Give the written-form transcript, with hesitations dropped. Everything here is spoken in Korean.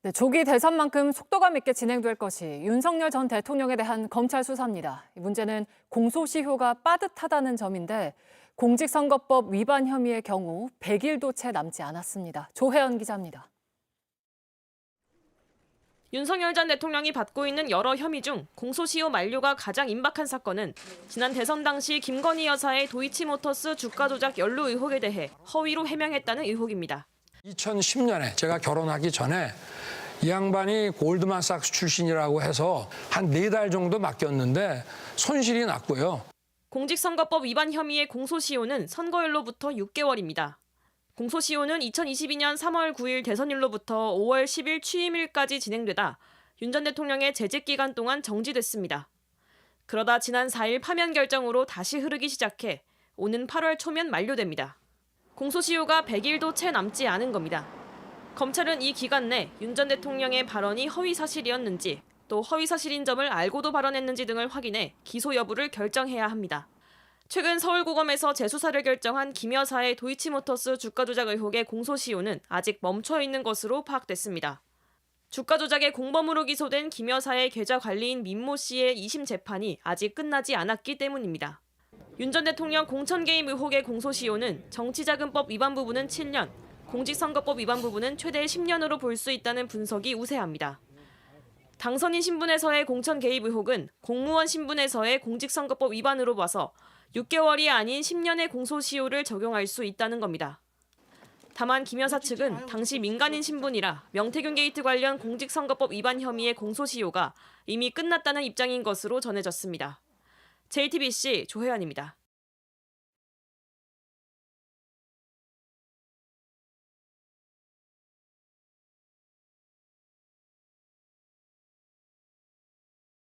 네, 조기 대선만큼 속도감 있게 진행될 것이 윤석열 전 대통령에 대한 검찰 수사입니다. 이 문제는 공소시효가 빠듯하다는 점인데 공직선거법 위반 혐의의 경우 100일도 채 남지 않았습니다. 조혜연 기자입니다. 윤석열 전 대통령이 받고 있는 여러 혐의 중 공소시효 만료가 가장 임박한 사건은 지난 대선 당시 김건희 여사의 도이치모터스 주가 조작 연루 의혹에 대해 허위로 해명했다는 의혹입니다. 2010년에 제가 결혼하기 전에 이 양반이 골드만삭스 출신이라고 해서 한 4달 정도 맡겼는데 손실이 났고요. 공직선거법 위반 혐의의 공소시효는 선거일로부터 6개월입니다. 공소시효는 2022년 3월 9일 대선일로부터 5월 10일 취임일까지 진행되다 윤 전 대통령의 재직 기간 동안 정지됐습니다. 그러다 지난 4일 파면 결정으로 다시 흐르기 시작해 오는 8월 초면 만료됩니다. 공소시효가 100일도 채 남지 않은 겁니다. 검찰은 이 기간 내 윤 전 대통령의 발언이 허위사실이었는지 또 허위사실인 점을 알고도 발언했는지 등을 확인해 기소 여부를 결정해야 합니다. 최근 서울고검에서 재수사를 결정한 김 여사의 도이치모터스 주가 조작 의혹의 공소시효는 아직 멈춰 있는 것으로 파악됐습니다. 주가 조작의 공범으로 기소된 김 여사의 계좌 관리인 민모 씨의 2심 재판이 아직 끝나지 않았기 때문입니다. 윤 전 대통령 공천 개입 의혹의 공소시효는 정치자금법 위반 부분은 7년, 공직선거법 위반 부분은 최대 10년으로 볼 수 있다는 분석이 우세합니다. 당선인 신분에서의 공천 개입 의혹은 공무원 신분에서의 공직선거법 위반으로 봐서 6개월이 아닌 10년의 공소시효를 적용할 수 있다는 겁니다. 다만 김 여사 측은 당시 민간인 신분이라 명태균 게이트 관련 공직선거법 위반 혐의의 공소시효가 이미 끝났다는 입장인 것으로 전해졌습니다. JTBC 조혜연입니다.